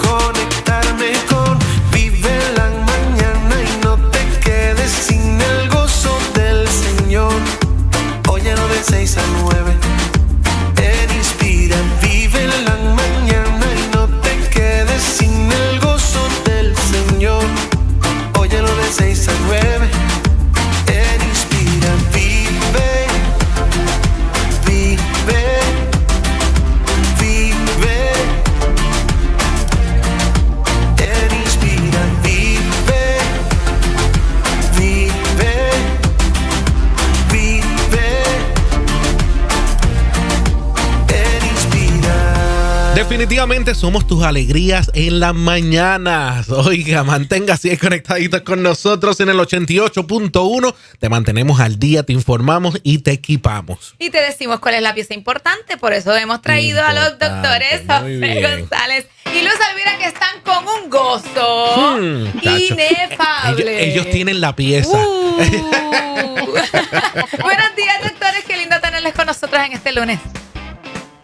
conectarme con Vive la Mañana y no te quedes sin el gozo del Señor. Óyelo de 6 a 9 en Inspira. Vive la Mañana y no te quedes sin el gozo del Señor. Óyelo de 6 a 9 en Inspira. Vive, vive, vive. En Inspira. Vive, vive, vive. En Inspira. Definitivamente somos tus alegrías en las mañanas. Oiga, manténgase ahí conectaditos con nosotros en el 88.1. Te mantenemos al día, te informamos y te equipamos. Y te decimos cuál es la pieza importante. Por eso hemos traído a los doctores Muy José bien. González y Luz Elvira, que están con un gozo Tacho. inefable. Ellos tienen la pieza. Buenos días, doctores. Qué lindo tenerles con nosotros en este lunes.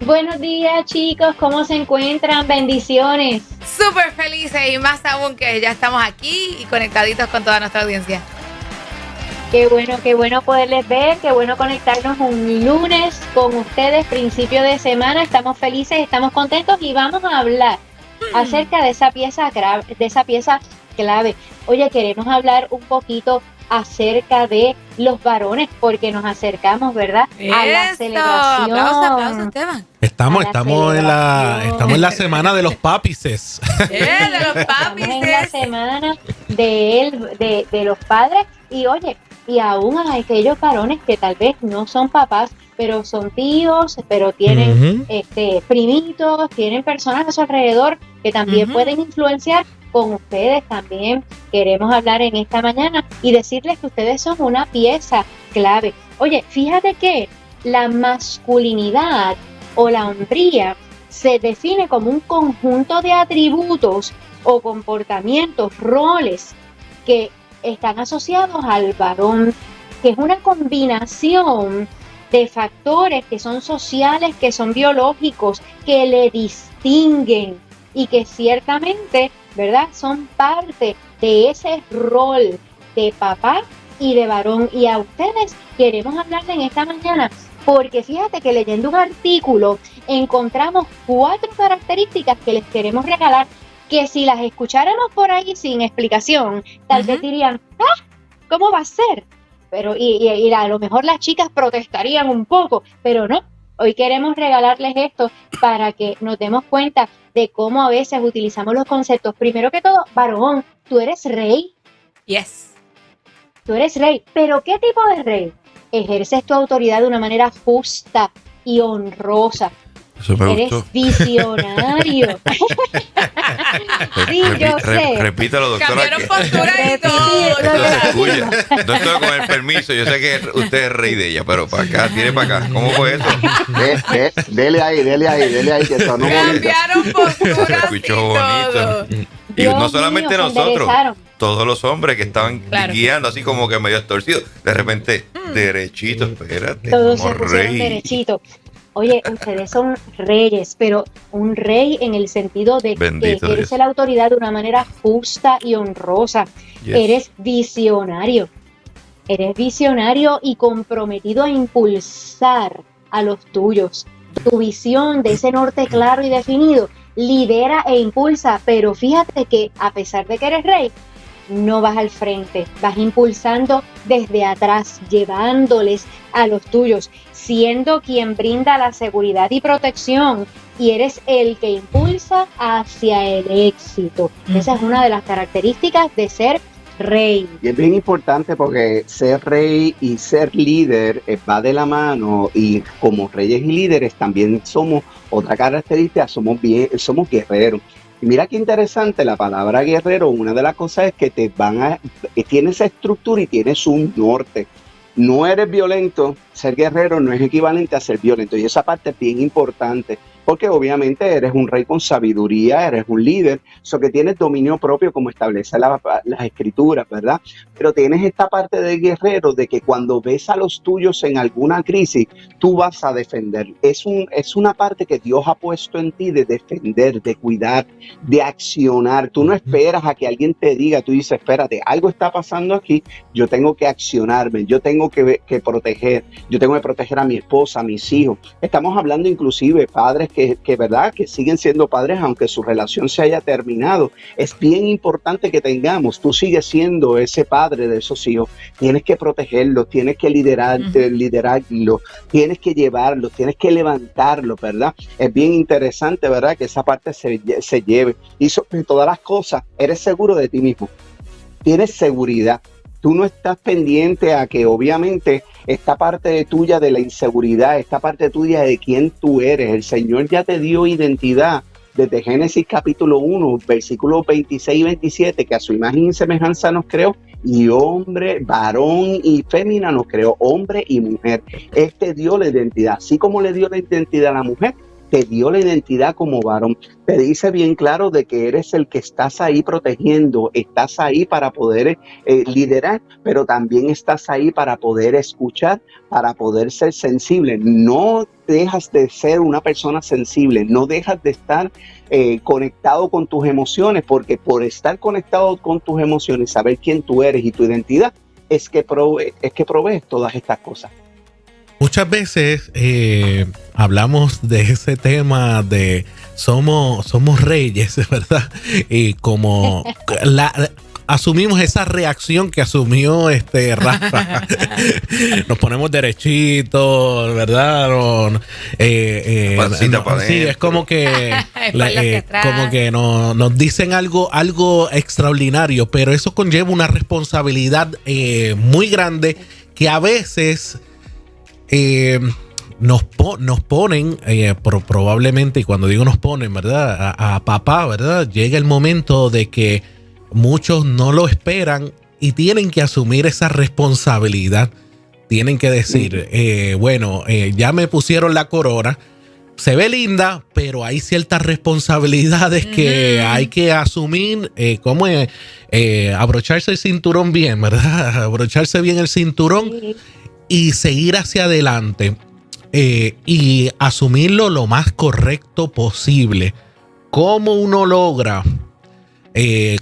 Buenos días, chicos, ¿cómo se encuentran? Bendiciones. Súper felices y más aún que ya estamos aquí y conectaditos con toda nuestra audiencia. Qué bueno poderles ver, qué bueno conectarnos un lunes con ustedes, principio de semana. Estamos felices, estamos contentos y vamos a hablar acerca de esa pieza clave. Oye, queremos hablar un poquito acerca de los varones porque nos acercamos, ¿verdad? A la Eso. celebración. Aplausos, Esteban. Estamos celebración. en la semana de los papices. De los Estamos en la papices. semana de los padres y oye, y aún a aquellos varones que tal vez no son papás, pero son tíos, pero tienen primitos, tienen personas a su alrededor que también pueden influenciar. Con ustedes también queremos hablar en esta mañana y decirles que ustedes son una pieza clave. Oye, fíjate que la masculinidad o la hombría se define como un conjunto de atributos o comportamientos, roles que están asociados al varón, que es una combinación de factores que son sociales, que son biológicos, que le distinguen y que ciertamente, ¿verdad?, son parte de ese rol de papá y de varón. Y a ustedes queremos hablarles en esta mañana porque fíjate que leyendo un artículo encontramos 4 características que les queremos regalar que si las escucháramos por ahí sin explicación, tal vez dirían, ¿cómo va a ser? Pero y a lo mejor las chicas protestarían un poco, pero no. Hoy queremos regalarles esto para que nos demos cuenta de cómo a veces utilizamos los conceptos. Primero que todo, varón, tú eres rey. Yes. Tú eres rey. ¿Pero qué tipo de rey? Ejerces tu autoridad de una manera justa y honrosa. Eso me Eres gustó. visionario. Sí, yo sé. Repítalo, doctora. Cambiaron que postura y todo. esto Lo se que escucha. Doctora, con el permiso, yo sé que usted es rey de ella, pero para acá, tiene para acá. ¿Cómo fue eso? Dele ahí, que sonó bonito. Cambiaron posturas Se escuchó y todo. bonito. Y Dios no solamente mío, se nosotros, enderezaron. todos los hombres que estaban Claro. guiando así como que medio torcidos. De repente, derechito, espérate, Todos como se pusieron rey. derechito. Oye, ustedes son reyes, pero un rey en el sentido de que Bendito ejerce Dios. la autoridad de una manera justa y honrosa. Yes. Eres visionario. Eres visionario y comprometido a impulsar a los tuyos. Tu visión de ese norte claro y definido lidera e impulsa, pero fíjate que a pesar de que eres rey, no vas al frente, vas impulsando desde atrás, llevándoles a los tuyos, siendo quien brinda la seguridad y protección, y eres el que impulsa hacia el éxito. Esa es una de las características de ser rey. Y es bien importante porque ser rey y ser líder va de la mano, y como reyes y líderes también somos otra característica, somos guerreros. Y mira qué interesante, la palabra guerrero, una de las cosas es que tienes estructura y tienes un norte. No eres violento, ser guerrero no es equivalente a ser violento, y esa parte es bien importante. porque obviamente eres un rey con sabiduría, eres un líder, eso que tienes dominio propio como establece las escrituras, ¿verdad? Pero tienes esta parte de guerrero de que cuando ves a los tuyos en alguna crisis, tú vas a defender. Es una parte que Dios ha puesto en ti de defender, de cuidar, de accionar. Tú no esperas a que alguien te diga, tú dices, espérate, algo está pasando aquí, yo tengo que accionarme, yo tengo que proteger, yo tengo que proteger a mi esposa, a mis hijos. Estamos hablando inclusive padres que verdad, que siguen siendo padres aunque su relación se haya terminado. Es bien importante que tengamos, tú sigues siendo ese padre de esos hijos, tienes que protegerlos, tienes que liderarlos, tienes que llevarlos, tienes que levantarlos, ¿verdad? Es bien interesante, ¿verdad? Que esa parte se lleve. Y sobre todas las cosas, eres seguro de ti mismo, tienes seguridad. Tú no estás pendiente a que obviamente esta parte tuya de la inseguridad, esta parte tuya de quién tú eres, el Señor ya te dio identidad desde Génesis capítulo 1, versículos 26 y 27, que a su imagen y semejanza nos creó, y hombre, varón y fémina nos creó, hombre y mujer. Dio la identidad, así como le dio la identidad a la mujer, te dio la identidad como varón. Te dice bien claro de que eres el que estás ahí protegiendo, estás ahí para poder liderar, pero también estás ahí para poder escuchar, para poder ser sensible. No dejas de ser una persona sensible, no dejas de estar conectado con tus emociones, porque por estar conectado con tus emociones, saber quién tú eres y tu identidad, es que provees todas estas cosas. Muchas veces hablamos de ese tema de somos reyes, ¿verdad? Y como asumimos esa reacción que asumió Rafa. Nos ponemos derechitos, ¿verdad? Sí, es como que nos dicen algo extraordinario, pero eso conlleva una responsabilidad muy grande que a veces nos ponen, probablemente, y cuando digo nos ponen, ¿verdad? A papá, ¿verdad? Llega el momento de que muchos no lo esperan y tienen que asumir esa responsabilidad. Tienen que decir, ya me pusieron la corona, se ve linda, pero hay ciertas responsabilidades que hay que asumir, como abrocharse el cinturón bien, ¿verdad? Abrocharse bien el cinturón. Sí. Y seguir hacia adelante y asumirlo lo más correcto posible. ¿Cómo uno logra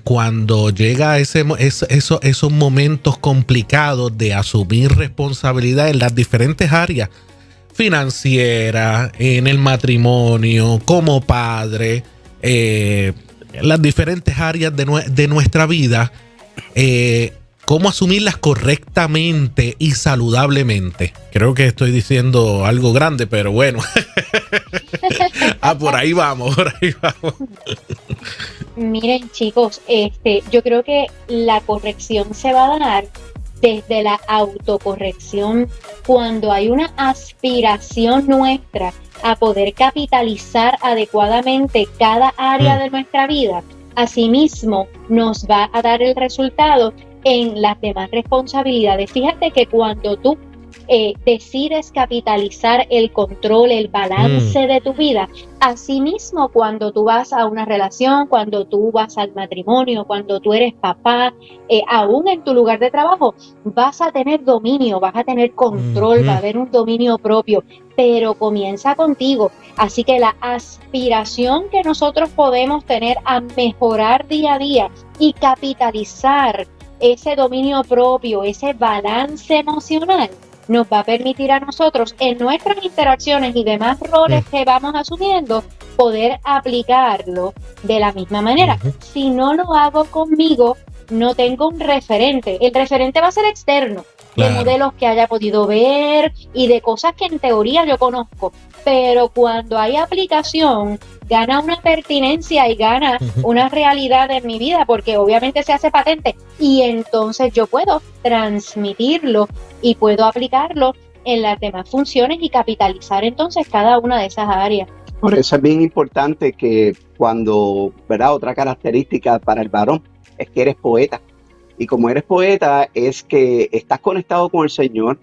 cuando llega esos momentos complicados de asumir responsabilidad en las diferentes áreas? Financiera, en el matrimonio, como padre, las diferentes áreas de nuestra vida. ¿Cómo asumirlas correctamente y saludablemente? Creo que estoy diciendo algo grande, pero bueno. Por ahí vamos. Miren, chicos, yo creo que la corrección se va a dar desde la autocorrección, cuando hay una aspiración nuestra a poder capitalizar adecuadamente cada área de nuestra vida. Asimismo, nos va a dar el resultado en las demás responsabilidades. Fíjate que cuando tú decides capitalizar el control, el balance de tu vida, asimismo cuando tú vas a una relación, cuando tú vas al matrimonio, cuando tú eres papá, aún en tu lugar de trabajo, vas a tener dominio, vas a tener control, va a haber un dominio propio, pero comienza contigo. Así que la aspiración que nosotros podemos tener a mejorar día a día y capitalizar ese dominio propio, ese balance emocional, nos va a permitir a nosotros en nuestras interacciones y demás roles que vamos asumiendo, poder aplicarlo de la misma manera. Si no lo hago conmigo, no tengo un referente. El referente va a ser externo, de modelos que haya podido ver y de cosas que en teoría yo conozco. Pero cuando hay aplicación, gana una pertinencia y gana una realidad en mi vida, porque obviamente se hace patente y entonces yo puedo transmitirlo y puedo aplicarlo en las demás funciones y capitalizar entonces cada una de esas áreas. Por eso es bien importante que cuando, ¿verdad? Otra característica para el varón es que eres poeta. Y como eres poeta es que estás conectado con el Señor,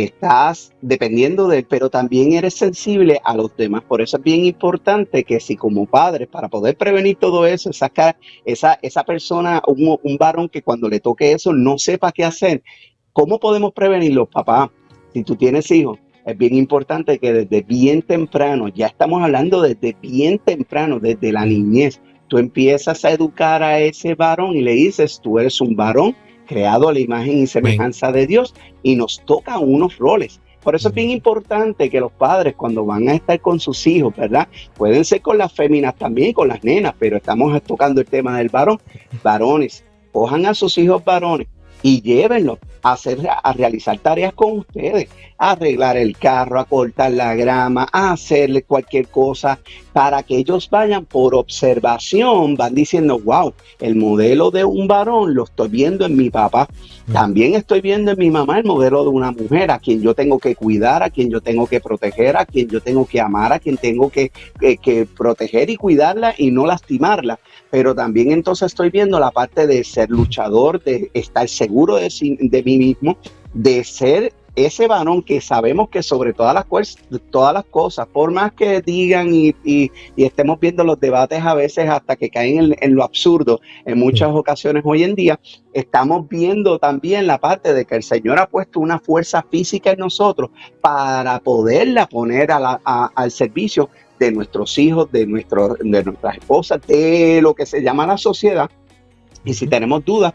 estás dependiendo de él, pero también eres sensible a los demás. Por eso es bien importante que si como padres, para poder prevenir todo eso, esa persona, un varón que cuando le toque eso no sepa qué hacer, ¿cómo podemos prevenirlo, papá? Si tú tienes hijos, es bien importante que desde bien temprano, ya estamos hablando desde bien temprano, desde la niñez, tú empiezas a educar a ese varón y le dices, tú eres un varón creado a la imagen y semejanza de Dios y nos tocan unos roles. Por eso es bien importante que los padres cuando van a estar con sus hijos, ¿verdad? Pueden ser con las féminas también, con las nenas, pero estamos tocando el tema del varón. Varones, cojan a sus hijos varones y llévenlos a realizar tareas con ustedes, a arreglar el carro, a cortar la grama, a hacerle cualquier cosa, para que ellos vayan por observación, van diciendo, wow, el modelo de un varón lo estoy viendo en mi papá, también estoy viendo en mi mamá el modelo de una mujer a quien yo tengo que cuidar, a quien yo tengo que proteger, a quien yo tengo que amar, a quien tengo que proteger y cuidarla y no lastimarla. Pero también entonces estoy viendo la parte de ser luchador, de estar seguro de mí mismo, de ser ese varón que sabemos que sobre todas las cosas, por más que digan y estemos viendo los debates a veces hasta que caen en lo absurdo, en muchas ocasiones hoy en día, estamos viendo también la parte de que el Señor ha puesto una fuerza física en nosotros para poderla poner al servicio de nuestros hijos, de nuestras esposas, de lo que se llama la sociedad. Y si tenemos dudas,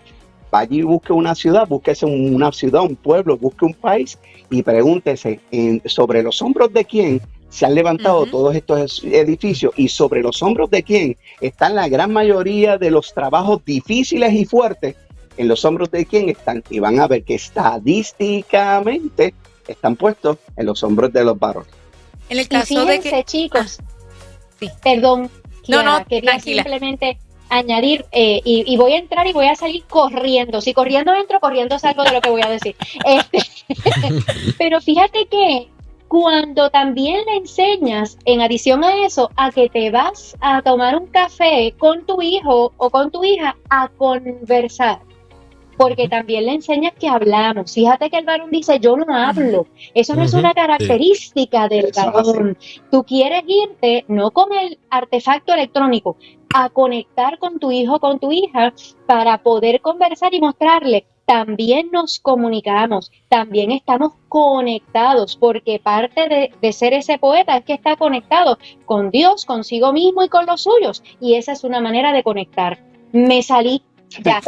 vaya y busque una ciudad, búsquese una ciudad, un pueblo, busque un país y pregúntese sobre los hombros de quién se han levantado todos estos edificios y sobre los hombros de quién están la gran mayoría de los trabajos difíciles y fuertes, en los hombros de quién están, y van a ver que estadísticamente están puestos en los hombros de los varones. En el Y caso de fíjense, que... chicos, sí. perdón, Kiara, No, quería tranquila. simplemente añadir, y voy a entrar y voy a salir corriendo. Si corriendo entro, corriendo salgo de lo que voy a decir. Pero fíjate que cuando también le enseñas, en adición a eso, a que te vas a tomar un café con tu hijo o con tu hija a conversar, porque también le enseñas que hablamos. Fíjate que el varón dice, yo no hablo. Eso no es una característica del varón. Tú quieres irte, no con el artefacto electrónico, a conectar con tu hijo, con tu hija, para poder conversar y mostrarle. También nos comunicamos, también estamos conectados, porque parte de ser ese poeta es que está conectado con Dios, consigo mismo y con los suyos. Y esa es una manera de conectar. Me salí. Ya.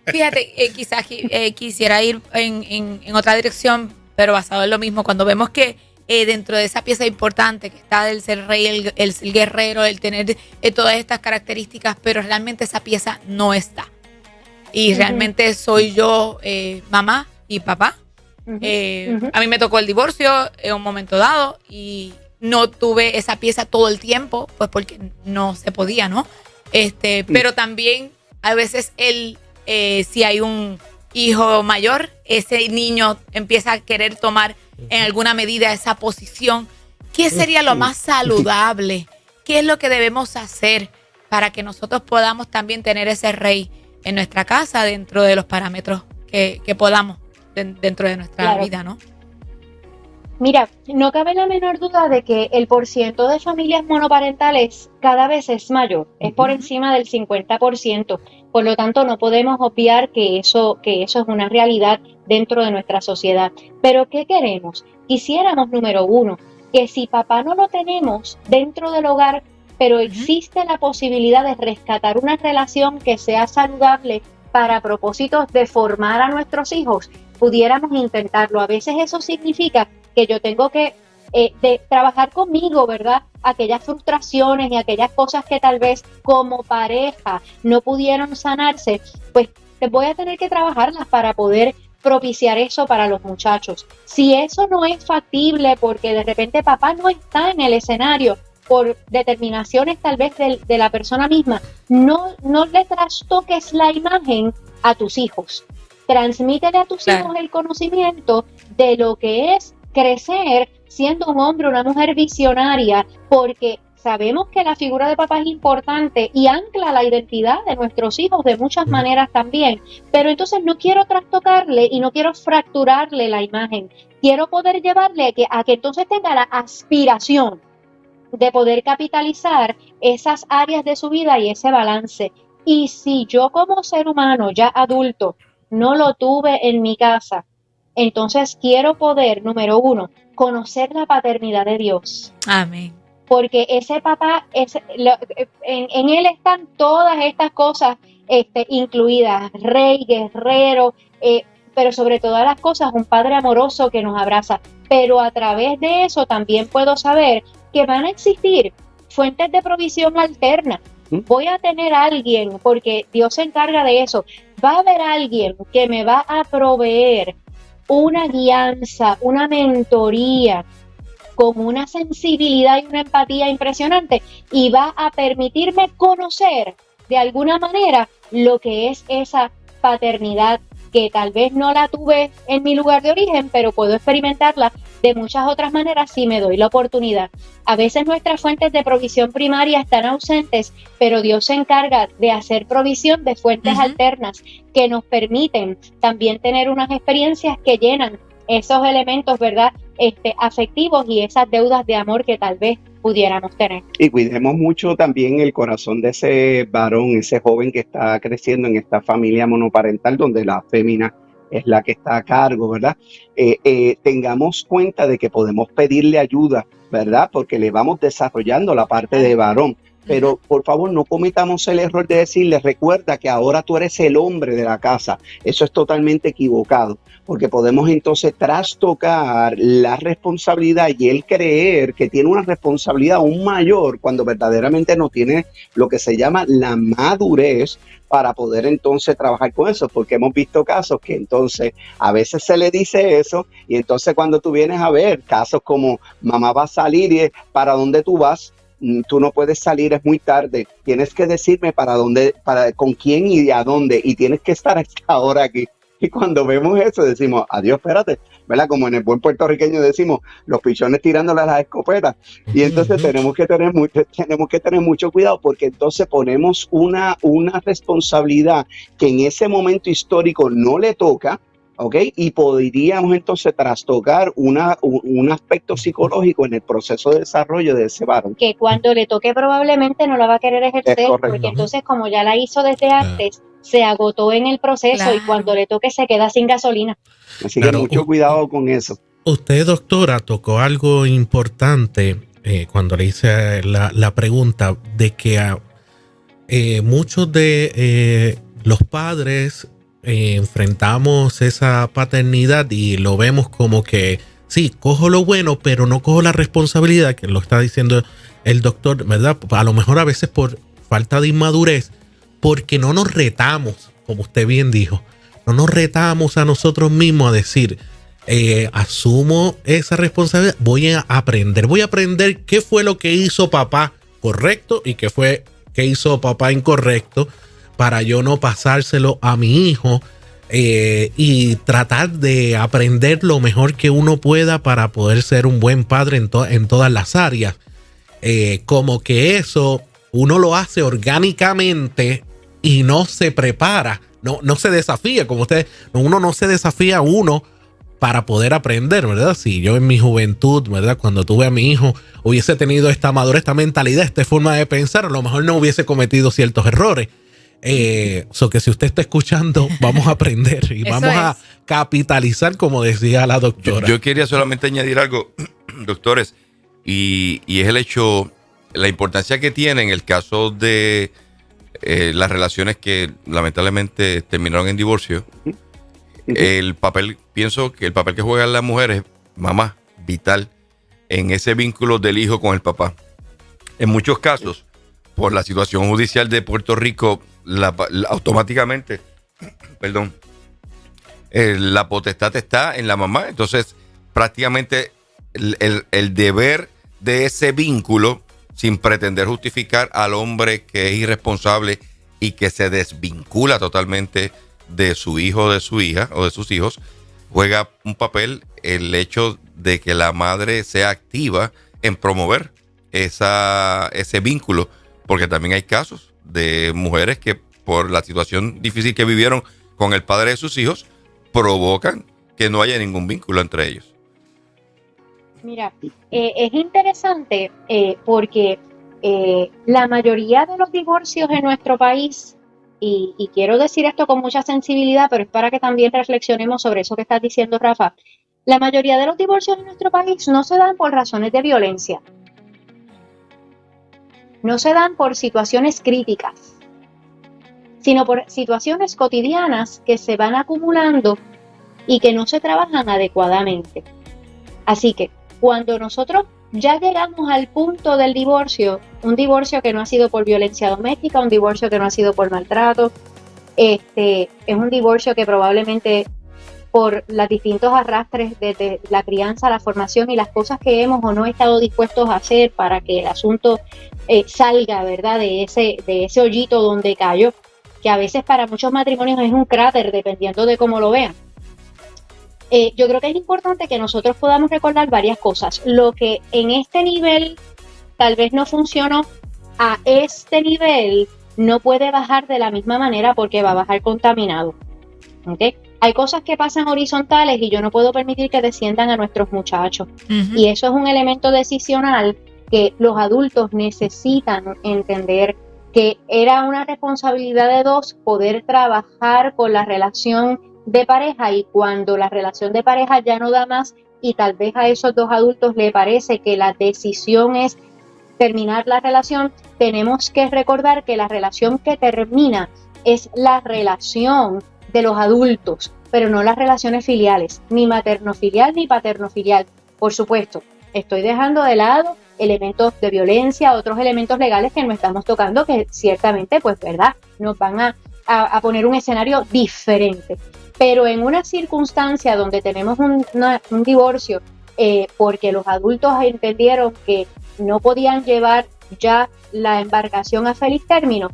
Fíjate, quizás quisiera ir en otra dirección, pero basado en lo mismo. Cuando vemos que dentro de esa pieza importante que está del ser rey, el guerrero, el tener todas estas características, pero realmente esa pieza no está. Y realmente soy yo mamá y papá. A mí me tocó el divorcio en un momento dado y no tuve esa pieza todo el tiempo, pues porque no se podía, ¿no? Pero también a veces si hay un hijo mayor, ese niño empieza a querer tomar en alguna medida esa posición. ¿Qué sería lo más saludable? ¿Qué es lo que debemos hacer para que nosotros podamos también tener ese rey en nuestra casa dentro de los parámetros que podamos dentro de nuestra vida, ¿no? Mira, no cabe la menor duda de que el porciento de familias monoparentales cada vez es mayor, es por encima del 50%. Por lo tanto, no podemos obviar que eso es una realidad dentro de nuestra sociedad. Pero ¿qué queremos? Quisiéramos, número uno, que si papá no lo tenemos dentro del hogar, pero existe la posibilidad de rescatar una relación que sea saludable para propósitos de formar a nuestros hijos, pudiéramos intentarlo. A veces eso significa que yo tengo que de trabajar conmigo, ¿verdad? Aquellas frustraciones y aquellas cosas que tal vez como pareja no pudieron sanarse, pues voy a tener que trabajarlas para poder propiciar eso para los muchachos. Si eso no es factible porque de repente papá no está en el escenario por determinaciones tal vez de la persona misma, no le trastoques la imagen a tus hijos. Transmítele a tus hijos el conocimiento de lo que es crecer siendo un hombre o una mujer visionaria, porque sabemos que la figura de papá es importante y ancla la identidad de nuestros hijos de muchas maneras también, pero entonces no quiero trastocarle y no quiero fracturarle la imagen. Quiero poder llevarle a que entonces tenga la aspiración de poder capitalizar esas áreas de su vida y ese balance. Y si yo como ser humano ya adulto no lo tuve en mi casa, entonces quiero poder, número uno, conocer la paternidad de Dios. Amén. Porque ese papá, en él están todas estas cosas incluidas, rey, guerrero, pero sobre todas las cosas un padre amoroso que nos abraza. Pero a través de eso también puedo saber que van a existir fuentes de provisión alternas. Voy a tener a alguien, porque Dios se encarga de eso, va a haber alguien que me va a proveer una guianza, una mentoría, con una sensibilidad y una empatía impresionante, y va a permitirme conocer de alguna manera lo que es esa paternidad que tal vez no la tuve en mi lugar de origen, pero puedo experimentarla de muchas otras maneras si me doy la oportunidad. A veces nuestras fuentes de provisión primaria están ausentes, pero Dios se encarga de hacer provisión de fuentes alternas que nos permiten también tener unas experiencias que llenan esos elementos, ¿verdad?, afectivos y esas deudas de amor que tal vez pudiéramos tener. Y cuidemos mucho también el corazón de ese varón, ese joven que está creciendo en esta familia monoparental donde la fémina es la que está a cargo, ¿verdad? Tengamos cuenta de que podemos pedirle ayuda, ¿verdad? Porque le vamos desarrollando la parte de varón. Pero por favor no cometamos el error de decirle, recuerda que ahora tú eres el hombre de la casa. Eso es totalmente equivocado, porque podemos entonces trastocar la responsabilidad y él creer que tiene una responsabilidad aún mayor cuando verdaderamente no tiene lo que se llama la madurez para poder entonces trabajar con eso, porque hemos visto casos que entonces a veces se le dice eso y entonces cuando tú vienes a ver casos como mamá va a salir y ¿para dónde tú vas? Tú no puedes salir, es muy tarde, tienes que decirme para dónde, con quién y a dónde, y tienes que estar a esta hora aquí. Y cuando vemos eso decimos, adiós, espérate, ¿verdad? Como en el buen puertorriqueño decimos, los pichones tirándole a las escopetas. Y entonces tenemos que tener mucho cuidado, porque entonces ponemos una responsabilidad que en ese momento histórico no le toca, ¿ok? Y podríamos entonces trastocar un aspecto psicológico en el proceso de desarrollo de ese varón. Que cuando le toque probablemente no la va a querer ejercer, porque entonces como ya la hizo desde antes, se agotó en el proceso y cuando le toque se queda sin gasolina. Así que mucho cuidado con eso. Usted, doctora, tocó algo importante cuando le hice la pregunta de que muchos de los padres enfrentamos esa paternidad y lo vemos como que sí, cojo lo bueno, pero no cojo la responsabilidad, que lo está diciendo el doctor, ¿verdad? A lo mejor a veces por falta de inmadurez, porque no nos retamos, como usted bien dijo, no nos retamos a nosotros mismos a decir, asumo esa responsabilidad, voy a aprender qué fue lo que hizo papá correcto y qué hizo papá incorrecto, para yo no pasárselo a mi hijo, y tratar de aprender lo mejor que uno pueda para poder ser un buen padre en todas las áreas. Como que eso uno lo hace orgánicamente y no se prepara, no se desafía, como uno no se desafía uno para poder aprender, ¿verdad? Si yo en mi juventud, ¿verdad?, cuando tuve a mi hijo, hubiese tenido esta madurez, esta mentalidad, esta forma de pensar, a lo mejor no hubiese cometido ciertos errores. Que si usted está escuchando, vamos a aprender y vamos a capitalizar, como decía la doctora. Yo quería solamente añadir algo, doctores, y es el hecho, la importancia que tiene en el caso de las relaciones que lamentablemente terminaron en divorcio. Pienso que el papel que juegan las mujeres, mamá, vital en ese vínculo del hijo con el papá. En muchos casos, por la situación judicial de Puerto Rico, automáticamente, la potestad está en la mamá. Entonces, prácticamente el deber de ese vínculo, sin pretender justificar al hombre que es irresponsable y que se desvincula totalmente de su hijo, de su hija o de sus hijos, juega un papel el hecho de que la madre sea activa en promover ese vínculo, porque también hay casos de mujeres que por la situación difícil que vivieron con el padre de sus hijos, provocan que no haya ningún vínculo entre ellos. Mira, es interesante porque la mayoría de los divorcios en nuestro país, y quiero decir esto con mucha sensibilidad, pero es para que también reflexionemos sobre eso que estás diciendo, Rafa. La mayoría de los divorcios en nuestro país no se dan por razones de violencia. No se dan por situaciones críticas, sino por situaciones cotidianas que se van acumulando y que no se trabajan adecuadamente. Así que cuando nosotros ya llegamos al punto del divorcio, un divorcio que no ha sido por violencia doméstica, un divorcio que no ha sido por maltrato, es un divorcio que probablemente por los distintos arrastres desde la crianza, la formación y las cosas que hemos o no estado dispuestos a hacer para que el asunto salga, ¿verdad?, de ese hoyito donde cayó, que a veces para muchos matrimonios es un cráter, dependiendo de cómo lo vean. Yo creo que es importante que nosotros podamos recordar varias cosas. Lo que en este nivel tal vez no funcionó, a este nivel no puede bajar de la misma manera porque va a bajar contaminado. ¿Okay? Hay cosas que pasan horizontales y yo no puedo permitir que desciendan a nuestros muchachos. Uh-huh. Y eso es un elemento decisional que los adultos necesitan entender, que era una responsabilidad de dos poder trabajar con la relación de pareja, y cuando la relación de pareja ya no da más y tal vez a esos dos adultos le parece que la decisión es terminar la relación, tenemos que recordar que la relación que termina es la relación de los adultos, pero no las relaciones filiales, ni materno-filial ni paterno-filial. Por supuesto, estoy dejando de lado elementos de violencia, otros elementos legales que no estamos tocando, que ciertamente, pues, ¿verdad?, nos van a poner un escenario diferente. Pero en una circunstancia donde tenemos un divorcio porque los adultos entendieron que no podían llevar ya la embarcación a feliz término,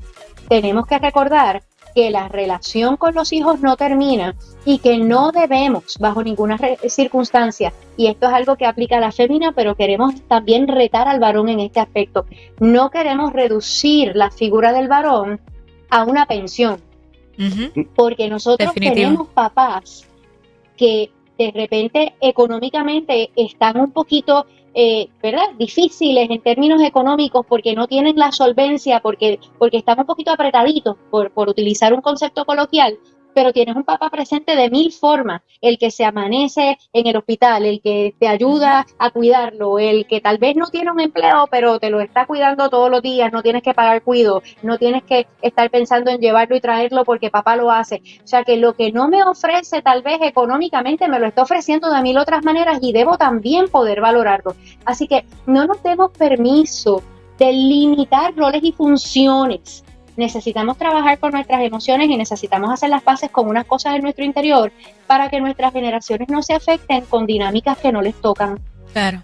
tenemos que recordar que la relación con los hijos no termina y que no debemos bajo ninguna circunstancia, y esto es algo que aplica a la fémina, pero queremos también retar al varón en este aspecto, no queremos reducir la figura del varón a una pensión. Uh-huh. Porque nosotros tenemos papás que de repente económicamente están un poquito, ¿verdad?, difíciles en términos económicos porque no tienen la solvencia, porque están un poquito apretaditos, por utilizar un concepto coloquial, pero tienes un papá presente de mil formas, el que se amanece en el hospital, el que te ayuda a cuidarlo, el que tal vez no tiene un empleo, pero te lo está cuidando todos los días, no tienes que pagar cuido, no tienes que estar pensando en llevarlo y traerlo porque papá lo hace. O sea que lo que no me ofrece tal vez económicamente me lo está ofreciendo de mil otras maneras y debo también poder valorarlo. Así que no nos demos permiso de limitar roles y funciones. Necesitamos trabajar con nuestras emociones y necesitamos hacer las paces con unas cosas en nuestro interior para que nuestras generaciones no se afecten con dinámicas que no les tocan. Claro,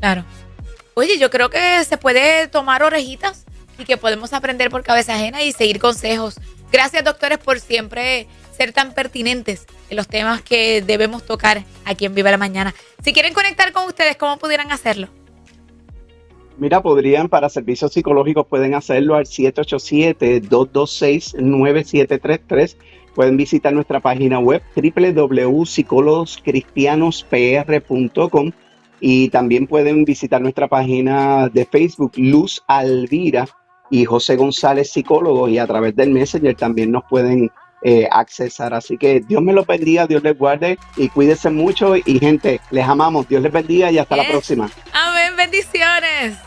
claro. Oye, yo creo que se puede tomar orejitas y que podemos aprender por cabeza ajena y seguir consejos. Gracias, doctores, por siempre ser tan pertinentes en los temas que debemos tocar aquí en Viva la Mañana. Si quieren conectar con ustedes, ¿cómo pudieran hacerlo? Mira, para servicios psicológicos pueden hacerlo al 787-226-9733. Pueden visitar nuestra página web www.psicologoscristianospr.com y también pueden visitar nuestra página de Facebook, Luz Alvira y José González Psicólogos, y a través del Messenger también nos pueden accesar. Así que Dios me los bendiga, Dios les guarde y cuídense mucho, y gente, les amamos, Dios les bendiga y hasta la próxima. Amén, bendiciones.